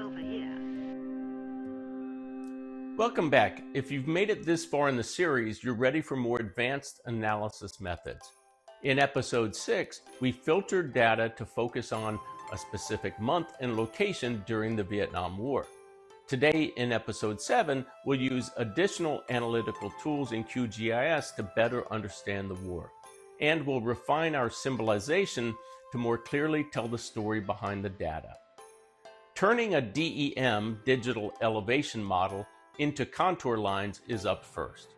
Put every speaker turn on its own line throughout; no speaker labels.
over here.
Welcome back. If you've made it this far in the series, you're ready for more advanced analysis methods. In episode 6, we filtered data to focus on a specific month and location during the Vietnam War. Today, in episode 7, we'll use additional analytical tools in QGIS to better understand the war. And we'll refine our symbolization to more clearly tell the story behind the data. Turning a DEM, digital elevation model, into contour lines is up first.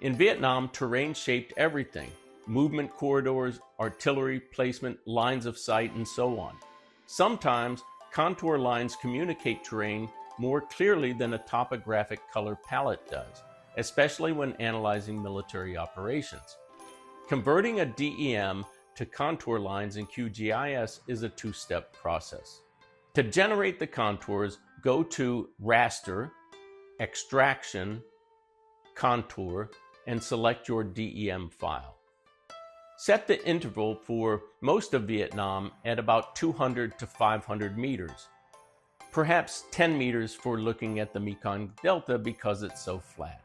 In Vietnam, terrain shaped everything: movement corridors, artillery placement, lines of sight, and so on. Sometimes, contour lines communicate terrain more clearly than a topographic color palette does, especially when analyzing military operations. Converting a DEM to contour lines in QGIS is a two-step process. To generate the contours, go to Raster, Extraction, Contour, and select your DEM file. Set the interval for most of Vietnam at about 200 to 500 meters. Perhaps 10 meters for looking at the Mekong Delta because it's so flat.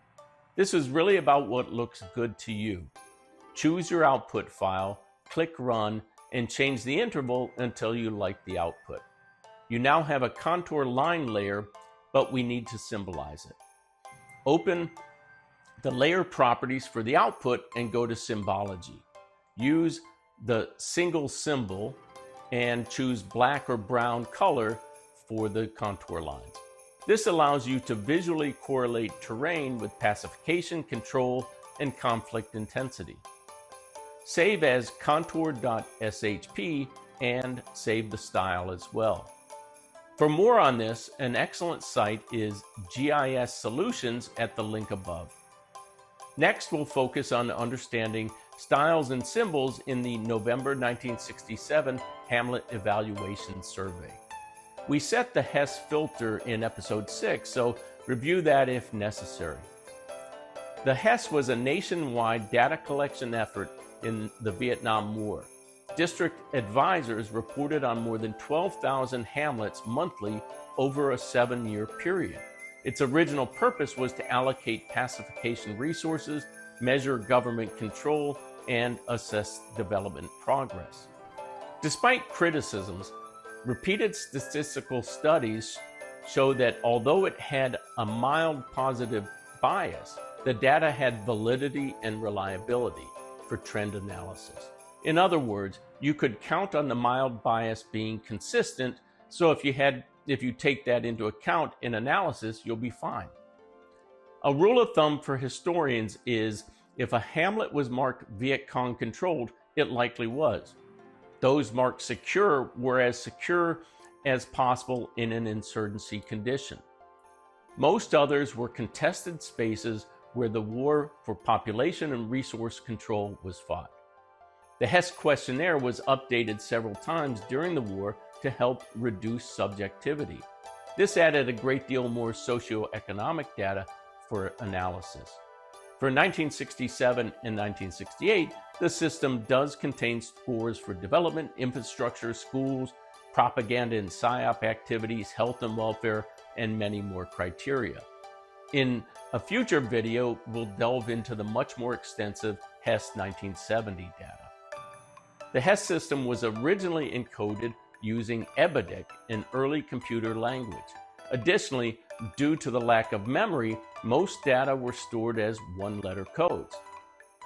This is really about what looks good to you. Choose your output file, click Run, and change the interval until you like the output. You now have a contour line layer, but we need to symbolize it. Open the layer properties for the output and go to Symbology. Use the single symbol and choose black or brown color for the contour lines. This allows you to visually correlate terrain with pacification, control, and conflict intensity. Save as contour.shp and save the style as well. For more on this, an excellent site is GIS Solutions at the link above. Next, we'll focus on understanding styles and symbols in the November 1967 Hamlet Evaluation Survey. We set the Hess filter in episode 6, so review that if necessary. The Hess was a nationwide data collection effort in the Vietnam War. District advisors reported on more than 12,000 hamlets monthly over a 7-year period. Its original purpose was to allocate pacification resources, measure government control, and assess development progress. Despite criticisms, repeated statistical studies show that although it had a mild positive bias, the data had validity and reliability for trend analysis. In other words, you could count on the mild bias being consistent, so if you take that into account in analysis, you'll be fine. A rule of thumb for historians is if a hamlet was marked Viet Cong controlled, it likely was. Those marked secure were as secure as possible in an insurgency condition. Most others were contested spaces where the war for population and resource control was fought. The Hess questionnaire was updated several times during the war to help reduce subjectivity. This added a great deal more socioeconomic data for analysis. For 1967 and 1968, the system does contain scores for development, infrastructure, schools, propaganda and PSYOP activities, health and welfare, and many more criteria. In a future video, we'll delve into the much more extensive Hess 1970 data. The Hess system was originally encoded using EBIDIC, an early computer language. Additionally, due to the lack of memory, most data were stored as one-letter codes.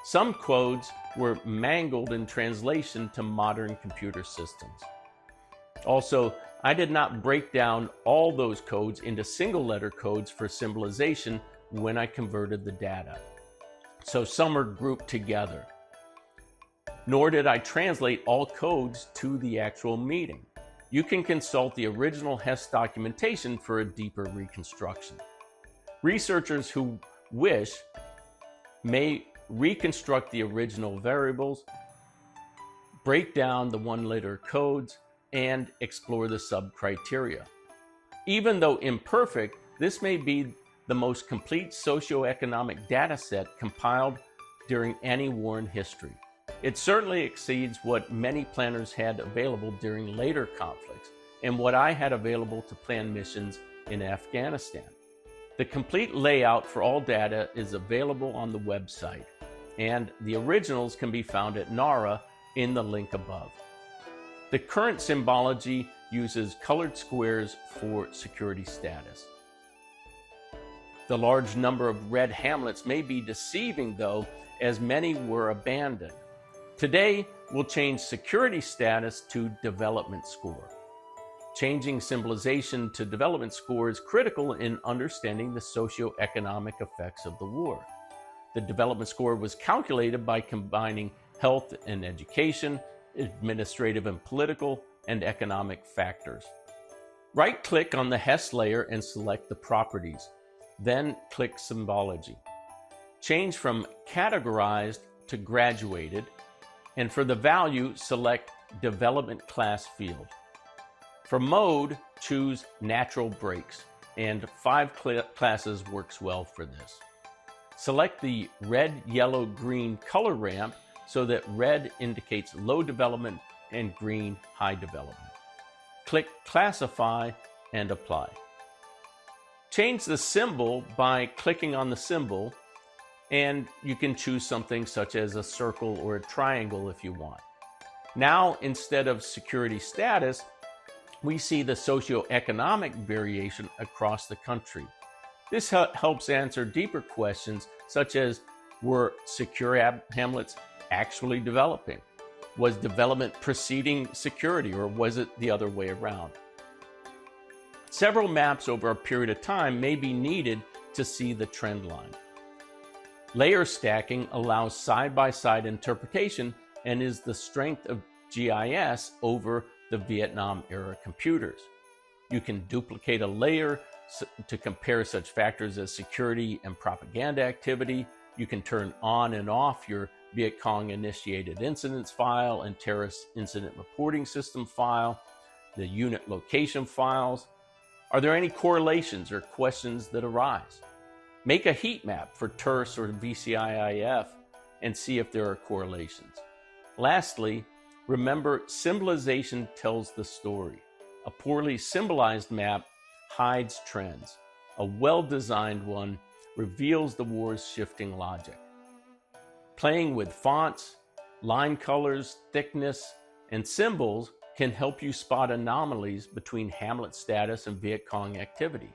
Some codes were mangled in translation to modern computer systems. Also, I did not break down all those codes into single-letter codes for symbolization when I converted the data. So some are grouped together. Nor did I translate all codes to the actual meaning. You can consult the original Hess documentation for a deeper reconstruction. Researchers who wish may reconstruct the original variables, break down the one-letter codes, and explore the sub-criteria. Even though imperfect, this may be the most complete socioeconomic data set compiled during any war in history. It certainly exceeds what many planners had available during later conflicts, and what I had available to plan missions in Afghanistan. The complete layout for all data is available on the website, and the originals can be found at NARA in the link above. The current symbology uses colored squares for security status. The large number of red hamlets may be deceiving though, as many were abandoned. Today, we'll change security status to development score. Changing symbolization to development score is critical in understanding the socioeconomic effects of the war. The development score was calculated by combining health and education, administrative and political, and economic factors. Right-click on the HES layer and select the properties. Then click Symbology. Change from Categorized to Graduated, and for the value, select Development Class field. For mode, choose Natural Brakes, and 5 classes works well for this. Select the red, yellow, green color ramp so that red indicates low development and green high development. Click Classify and Apply. Change the symbol by clicking on the symbol, and you can choose something such as a circle or a triangle if you want. Now, instead of security status, we see the socioeconomic variation across the country. This helps answer deeper questions such as, were secure hamlets actually developing? Was development preceding security, or was it the other way around? Several maps over a period of time may be needed to see the trend line. Layer stacking allows side-by-side interpretation and is the strength of GIS over the Vietnam-era computers. You can duplicate a layer to compare such factors as security and propaganda activity. You can turn on and off your Viet Cong-initiated incidents file and terrorist incident reporting system file, the unit location files. Are there any correlations or questions that arise? Make a heat map for TERS or VCIIF and see if there are correlations. Lastly, remember, symbolization tells the story. A poorly symbolized map hides trends. A well-designed one reveals the war's shifting logic. Playing with fonts, line colors, thickness, and symbols can help you spot anomalies between hamlet status and Viet Cong activity.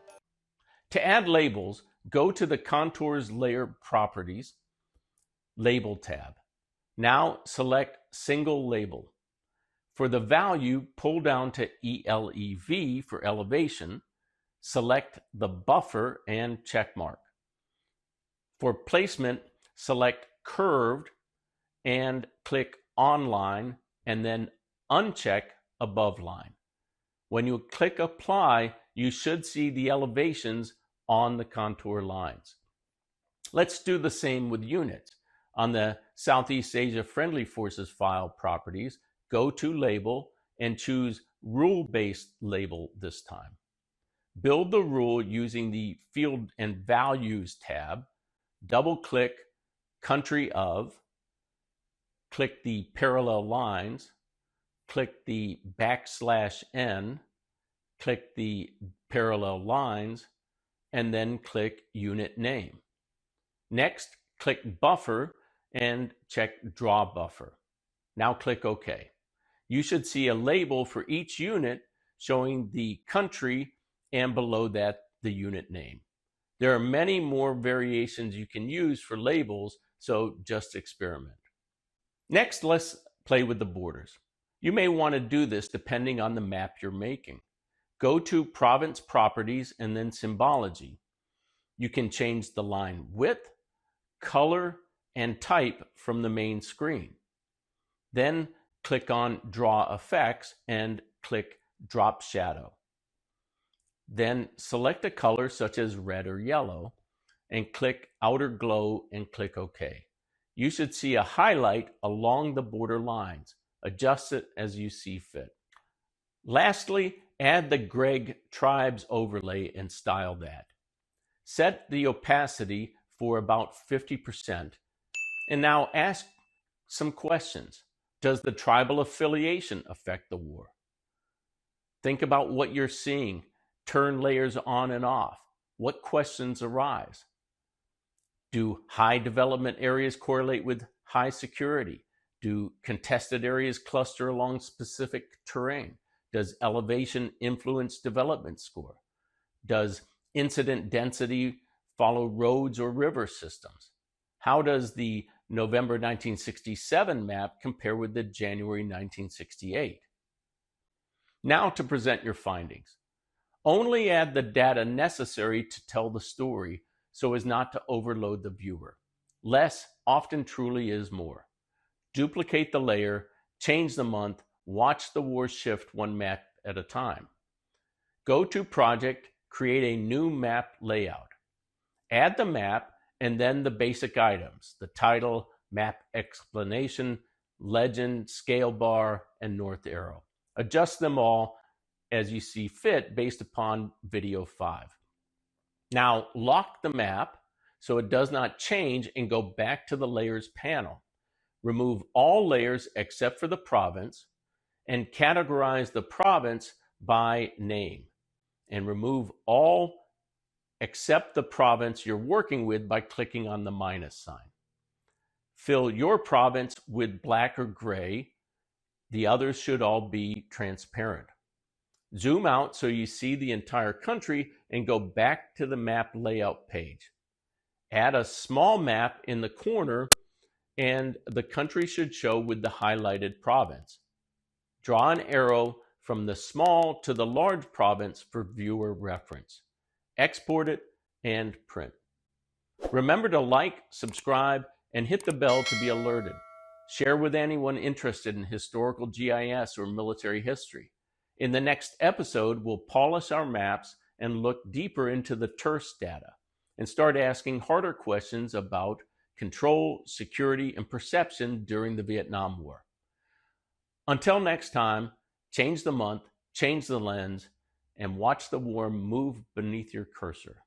To add labels, go to the Contours Layer Properties Label tab. Now select Single Label. For the value, pull down to ELEV for elevation, select the buffer and checkmark. For placement, select Curved and click Online, and then uncheck Above Line. When you click Apply, you should see the elevations on the contour lines. Let's do the same with units. On the Southeast Asia Friendly Forces file properties, go to Label and choose Rule-Based Label this time. Build the rule using the Field and Values tab. Double-click Country of, click the parallel lines, click the \n, click the parallel lines, and then click Unit Name. Next, click Buffer and check Draw Buffer. Now click OK. You should see a label for each unit showing the country and below that the unit name. There are many more variations you can use for labels, so just experiment. Next, let's play with the borders. You may want to do this depending on the map you're making. Go to Province Properties and then Symbology. You can change the line width, color, and type from the main screen. Then click on Draw Effects and click Drop Shadow. Then select a color such as red or yellow and click Outer Glow and click OK. You should see a highlight along the border lines. Adjust it as you see fit. Lastly, add the Greg Tribes overlay and style that. Set the opacity for about 50%. And now ask some questions. Does the tribal affiliation affect the war? Think about what you're seeing. Turn layers on and off. What questions arise? Do high development areas correlate with high security? Do contested areas cluster along specific terrain? Does elevation influence development score? Does incident density follow roads or river systems? How does the November 1967 map compare with the January 1968? Now to present your findings. Only add the data necessary to tell the story so as not to overload the viewer. Less often truly is more. Duplicate the layer, change the month, watch the war shift one map at a time. Go to Project, create a new map layout. Add the map and then the basic items, the title, map explanation, legend, scale bar, and north arrow. Adjust them all as you see fit based upon video 5. Now lock the map so it does not change and go back to the layers panel. Remove all layers except for the province and categorize the province by name. And remove all except the province you're working with by clicking on the minus sign. Fill your province with black or gray. The others should all be transparent. Zoom out so you see the entire country and go back to the map layout page. Add a small map in the corner and the country should show with the highlighted province. Draw an arrow from the small to the large province for viewer reference. Export it and print. Remember to like, subscribe, and hit the bell to be alerted. Share with anyone interested in historical GIS or military history. In the next episode, we'll polish our maps and look deeper into the TERS data and start asking harder questions about control, security, and perception during the Vietnam War. Until next time, change the month, change the lens, and watch the war move beneath your cursor.